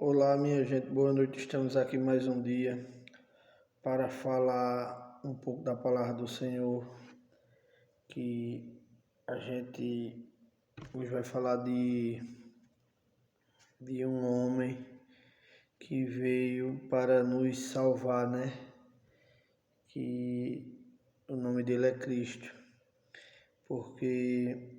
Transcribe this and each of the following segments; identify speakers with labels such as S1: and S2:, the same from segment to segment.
S1: Olá, minha gente, boa noite. Estamos aqui mais um dia para falar um pouco da palavra do Senhor, que a gente hoje vai falar de um homem que veio para nos salvar, né? Que o nome dele é Cristo, porque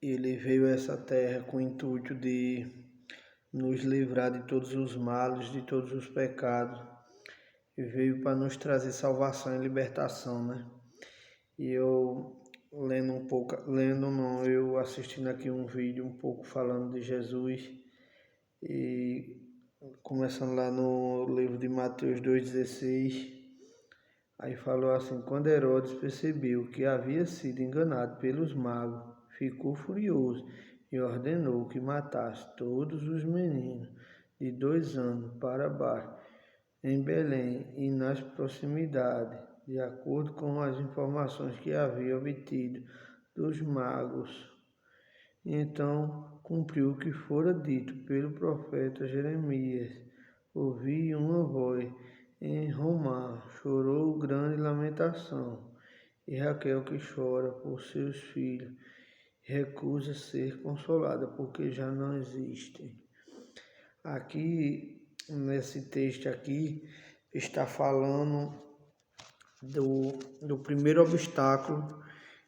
S1: ele veio a essa terra com o intuito de nos livrar de todos os males, de todos os pecados, e veio para nos trazer salvação e libertação, né? E eu eu assistindo aqui um vídeo um pouco falando de Jesus, e começando lá no livro de Mateus 2,16, aí falou assim: quando Herodes percebeu que havia sido enganado pelos magos, ficou furioso e ordenou que matasse todos os meninos de 2 anos para baixo em Belém e nas proximidades, de acordo com as informações que havia obtido dos magos. Então cumpriu o que fora dito pelo profeta Jeremias. Ouvi uma voz em Ramá, chorou grande lamentação, e Raquel que chora por seus filhos, recusa ser consolada, porque já não existem. Aqui, nesse texto aqui, está falando do primeiro obstáculo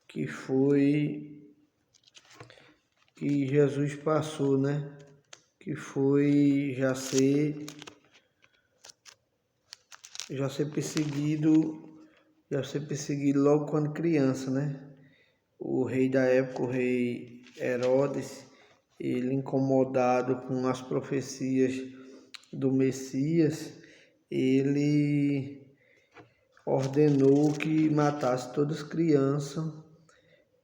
S1: que foi que Jesus passou, né? Que foi já ser perseguido logo quando criança, né? O rei da época, o rei Herodes, ele incomodado com as profecias do Messias, ele ordenou que matasse todas as crianças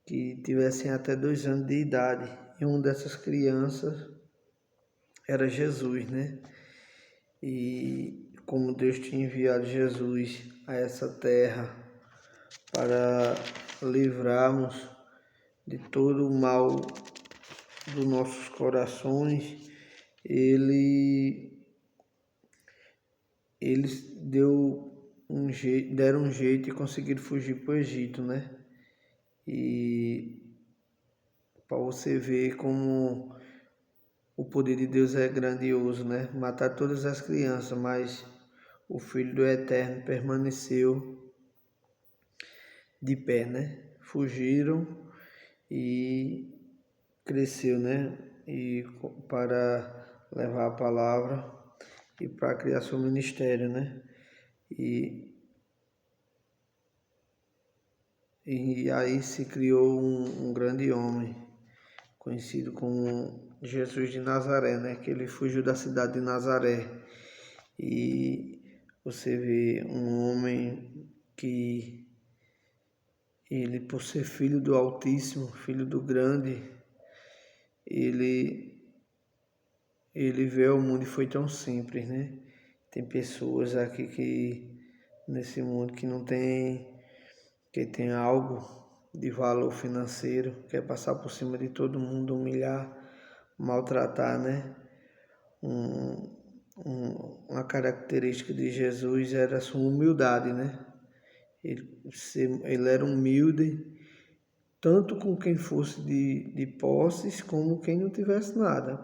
S1: que tivessem até 2 anos de idade. E uma dessas crianças era Jesus, né? E como Deus tinha enviado Jesus a essa terra para livrarmos de todo o mal dos nossos corações, eles deram um jeito e conseguiram fugir para o Egito, né? E para você ver como o poder de Deus é grandioso, né? Matar todas as crianças, mas o Filho do Eterno permaneceu de pé, né? Fugiram e cresceu, né? E para levar a palavra e para criar seu ministério, né? E aí se criou um grande homem, conhecido como Jesus de Nazaré, né? Que ele fugiu da cidade de Nazaré. E você vê um homem que ele, por ser filho do Altíssimo, filho do Grande, ele veio ao mundo e foi tão simples, né? Tem pessoas aqui nesse mundo que tem algo de valor financeiro, quer passar por cima de todo mundo, humilhar, maltratar, né? Uma característica de Jesus era a sua humildade, né? Ele era humilde, tanto com quem fosse de posses, como quem não tivesse nada.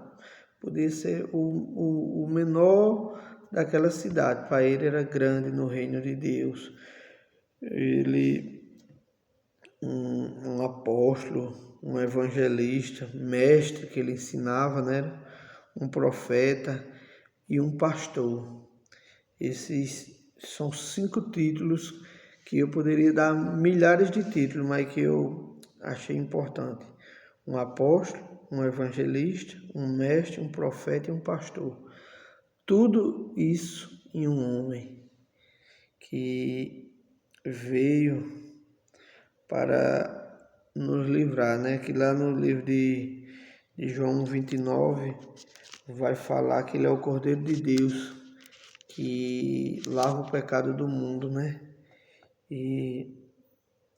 S1: Podia ser o menor daquela cidade, para ele era grande no reino de Deus. Ele, um apóstolo, um evangelista, mestre que ele ensinava, né? Um profeta e um pastor. Esses são 5 títulos que eu poderia dar milhares de títulos, mas que eu achei importante. Um apóstolo, um evangelista, um mestre, um profeta e um pastor. Tudo isso em um homem que veio para nos livrar, né? Que lá no livro de João 29 vai falar que ele é o Cordeiro de Deus, que lava o pecado do mundo, né? E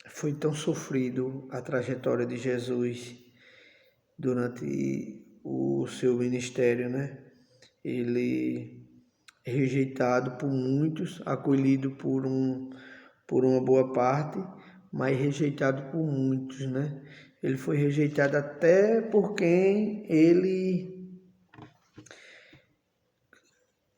S1: foi tão sofrido a trajetória de Jesus durante o seu ministério, né? ele é rejeitado por muitos, acolhido por uma boa parte, mas rejeitado por muitos, né? Ele foi rejeitado até por quem ele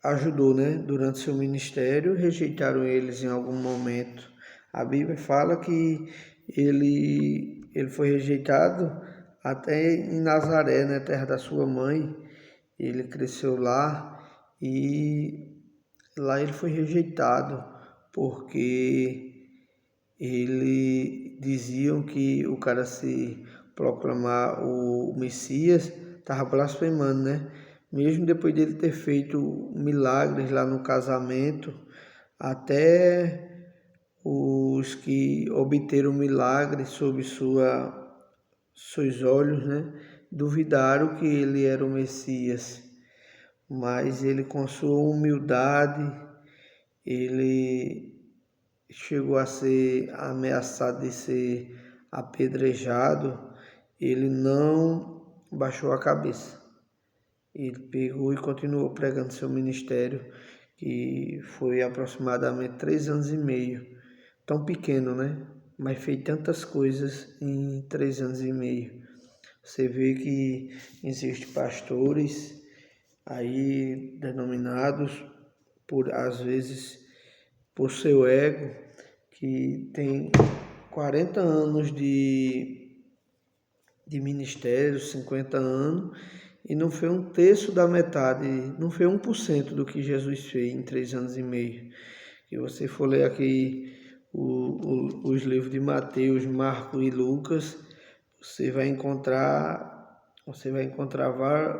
S1: ajudou, né? Durante seu ministério, rejeitaram eles em algum momento. A Bíblia fala que ele foi rejeitado até em Nazaré, né? Terra da sua mãe. Ele cresceu lá e lá ele foi rejeitado porque diziam que o cara se proclamar o Messias estava blasfemando, né? Mesmo depois dele ter feito milagres lá no casamento, até os que obteram milagres sob seus olhos, né? Duvidaram que ele era o Messias. Mas ele, com sua humildade, ele chegou a ser ameaçado de ser apedrejado, ele não baixou a cabeça. Ele pegou e continuou pregando seu ministério, que foi aproximadamente 3 anos e meio. Tão pequeno, né? Mas fez tantas coisas em 3 anos e meio. Você vê que existem pastores aí denominados às vezes por seu ego, que tem 40 anos de ministério, 50 anos, e não foi um terço da metade, não foi 1% do que Jesus fez em 3 anos e meio. Se você for ler aqui os livros de Mateus, Marcos e Lucas, você vai encontrar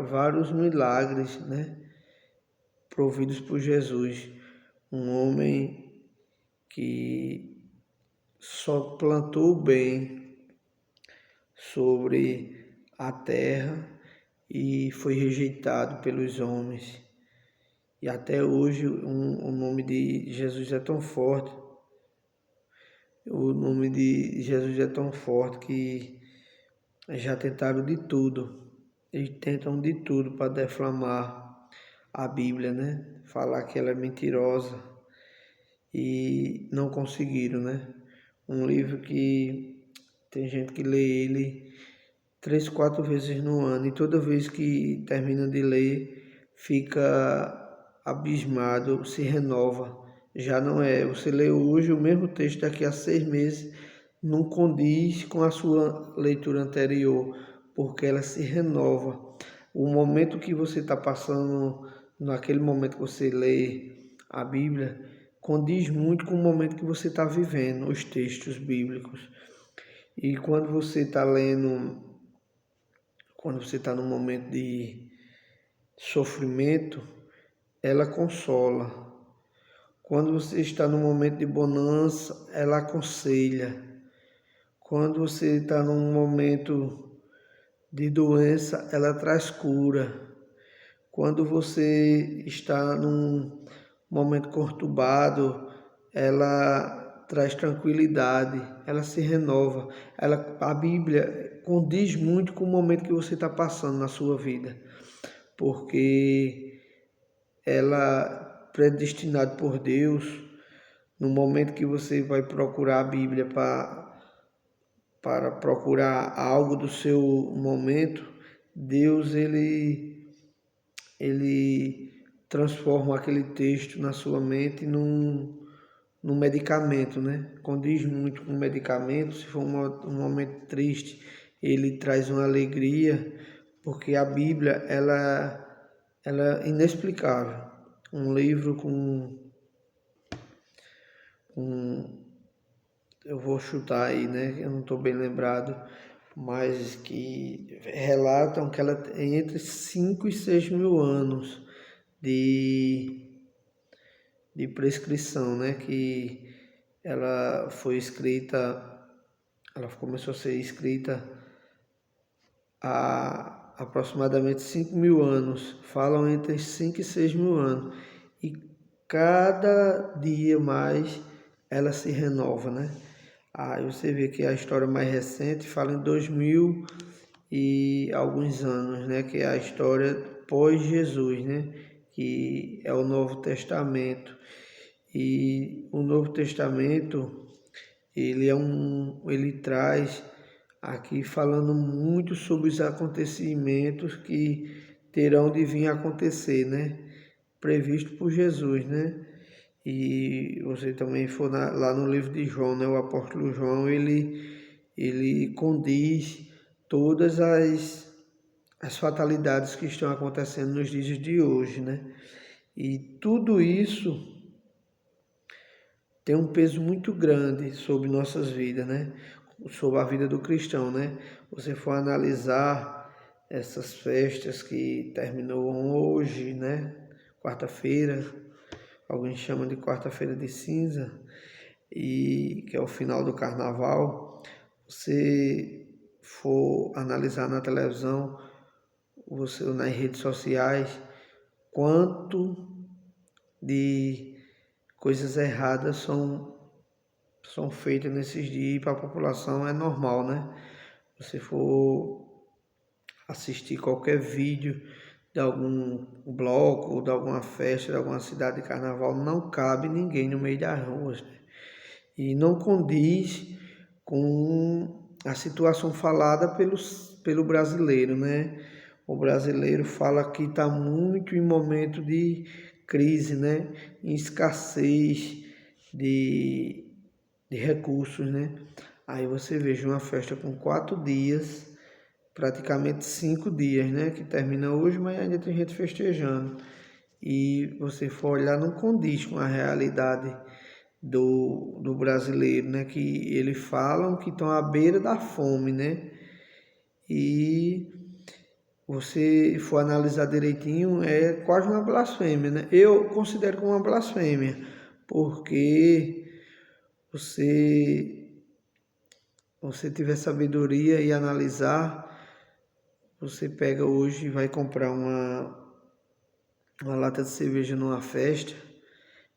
S1: vários milagres, né, providos por Jesus, um homem que só plantou o bem sobre a terra e foi rejeitado pelos homens. E até hoje o nome de Jesus é tão forte, que já tentaram de tudo. Eles tentam de tudo para defamar a Bíblia, né? Falar que ela é mentirosa e não conseguiram, né? Um livro que tem gente que lê ele 3, 4 vezes no ano e toda vez que termina de ler fica abismado, se renova. Já não é, você lê hoje o mesmo texto, daqui a 6 meses não condiz com a sua leitura anterior, porque ela se renova. O momento que você está passando, naquele momento que você lê a Bíblia, condiz muito com o momento que você está vivendo, os textos bíblicos. E quando você está num momento de sofrimento, ela consola. Quando você está num momento de bonança, ela aconselha. Quando você está num momento de doença, ela traz cura. Quando você está num momento conturbado, ela traz tranquilidade, ela se renova. A Bíblia condiz muito com o momento que você está passando na sua vida, porque ela é predestinada por Deus. No momento que você vai procurar a Bíblia para procurar algo do seu momento, Deus ele transforma aquele texto na sua mente num medicamento, né? Condiz muito com o medicamento. Se for um momento triste, ele traz uma alegria, porque a Bíblia ela é inexplicável. Um livro eu vou chutar aí, né? Eu não estou bem lembrado, mas que relatam que ela tem entre 5 e 6 mil anos de prescrição, né? Que ela começou a ser escrita há aproximadamente 5 mil anos. Falam entre 5 e 6 mil anos. E cada dia mais ela se renova, né? Aí você vê que a história mais recente fala em 2000 e alguns anos, né? Que é a história pós-Jesus, né? que é o Novo Testamento. E o Novo Testamento, ele traz aqui falando muito sobre os acontecimentos que terão de vir a acontecer, né? Previsto por Jesus, né? E você também for lá no livro de João, né? O apóstolo João, ele condiz todas as fatalidades que estão acontecendo nos dias de hoje, né? E tudo isso tem um peso muito grande sobre nossas vidas, né? Sobre a vida do cristão, né? Você for analisar essas festas que terminou hoje, né? Quarta-feira, alguns chamam de quarta-feira de cinza, e que é o final do carnaval. Você for analisar na televisão, você nas redes sociais, quanto de coisas erradas são feitas nesses dias para a população, é normal, né? Se for assistir qualquer vídeo de algum bloco, de alguma festa, de alguma cidade de carnaval, não cabe ninguém no meio das ruas, né? E não condiz com a situação falada pelo brasileiro, né? O brasileiro fala que está muito em momento de crise, né? Em escassez de recursos, né? Aí você veja uma festa com 4 dias, praticamente 5 dias, né? Que termina hoje, mas ainda tem gente festejando. E você for olhar, não condiz com a realidade do brasileiro, né? Que eles falam que estão à beira da fome, né? E você for analisar direitinho, é quase uma blasfêmia, né? Eu considero como uma blasfêmia, porque você tiver sabedoria e analisar, você pega hoje e vai comprar uma lata de cerveja numa festa,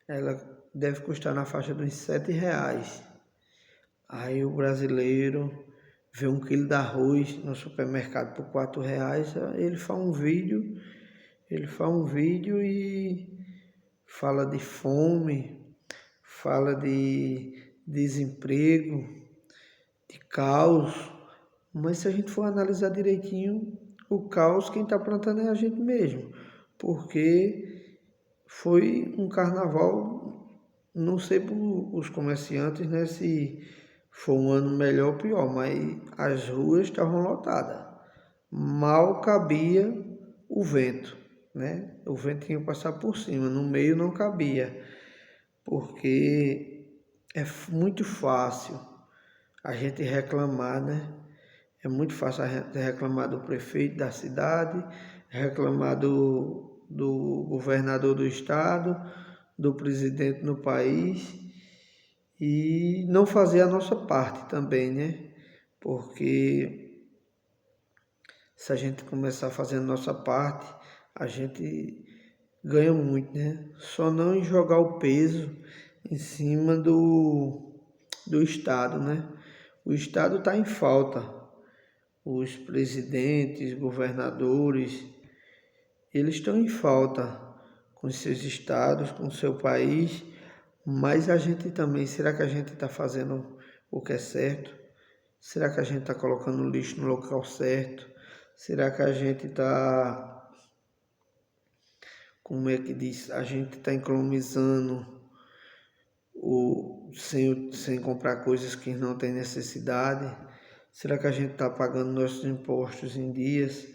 S1: ela deve custar na faixa de uns R$ 7. Aí o brasileiro vê 1 quilo de arroz no supermercado por R$ 4, ele faz um vídeo e fala de fome, fala de desemprego, de caos. Mas se a gente for analisar direitinho, o caos quem está plantando é a gente mesmo, porque foi um carnaval, não sei para os comerciantes, né, se foi um ano melhor ou pior, mas as ruas estavam lotadas. Mal cabia o vento, né? O vento tinha que passar por cima, no meio não cabia, porque é muito fácil a gente reclamar, né? É muito fácil a gente reclamar do prefeito da cidade, reclamar do governador do estado, do presidente no país e não fazer a nossa parte também, né? Porque se a gente começar fazendo a nossa parte, a gente ganha muito, né? Só não em jogar o peso em cima do estado, né? O estado está em falta. Os presidentes, governadores, eles estão em falta com seus estados, com seu país, mas a gente também, será que a gente está fazendo o que é certo? Será que a gente está colocando o lixo no local certo? Será que a gente está, como é que diz, a gente está economizando sem comprar coisas que não tem necessidade? Será que a gente está pagando nossos impostos em dias?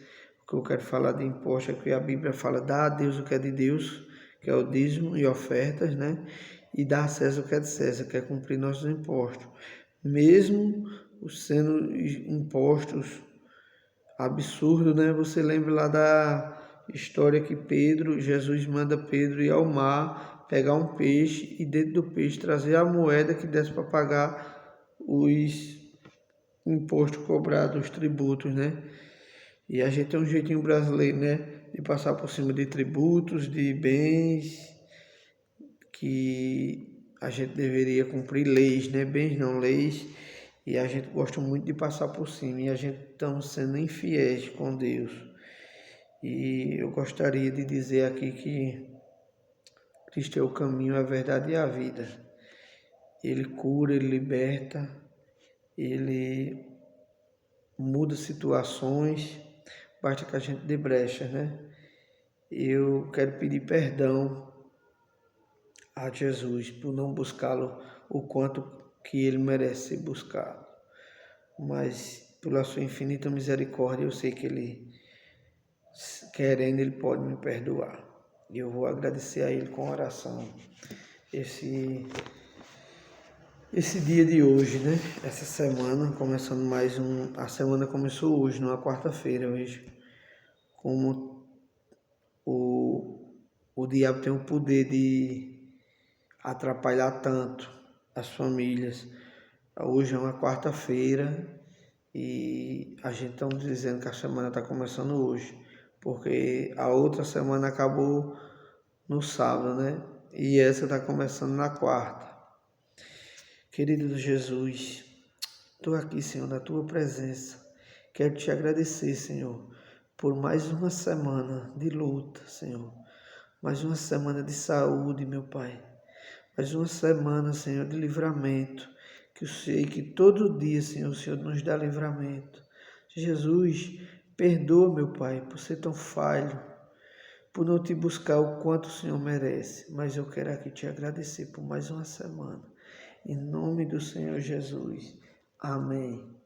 S1: O que eu quero falar de imposto é que a Bíblia fala: dá a Deus o que é de Deus, que é o dízimo e ofertas, né? E dá a César o que é de César, que é cumprir nossos impostos. Mesmo sendo impostos absurdos, né? Você lembra lá da história que Jesus manda Pedro ir ao mar, pegar um peixe e dentro do peixe trazer a moeda que desse para pagar os imposto cobrado, os tributos, né? E a gente tem um jeitinho brasileiro, né? De passar por cima de tributos, de bens, que a gente deveria cumprir leis, né? Bens não leis. E a gente gosta muito de passar por cima. E a gente estamos sendo infiéis com Deus. E eu gostaria de dizer aqui que Cristo é o caminho, a verdade e a vida. Ele cura, ele liberta, ele muda situações, basta que a gente dê brecha, né? Eu quero pedir perdão a Jesus por não buscá-lo o quanto que ele merece ser buscado. Mas pela sua infinita misericórdia, eu sei que ele, querendo, ele pode me perdoar. E eu vou agradecer a ele com oração esse dia de hoje, né? Essa semana, começando mais um... A semana começou hoje, numa quarta-feira, hoje. Como o diabo tem o poder de atrapalhar tanto as famílias. Hoje é uma quarta-feira e a gente está dizendo que a semana está começando hoje, porque a outra semana acabou no sábado, né? E essa está começando na quarta. Querido Jesus, estou aqui, Senhor, na Tua presença. Quero Te agradecer, Senhor, por mais uma semana de luta, Senhor. Mais uma semana de saúde, meu Pai. Mais uma semana, Senhor, de livramento. Que eu sei que todo dia, Senhor, o Senhor nos dá livramento. Jesus, perdoa, meu Pai, por ser tão falho, por não te buscar o quanto o Senhor merece. Mas eu quero aqui te agradecer por mais uma semana. Em nome do Senhor Jesus. Amém.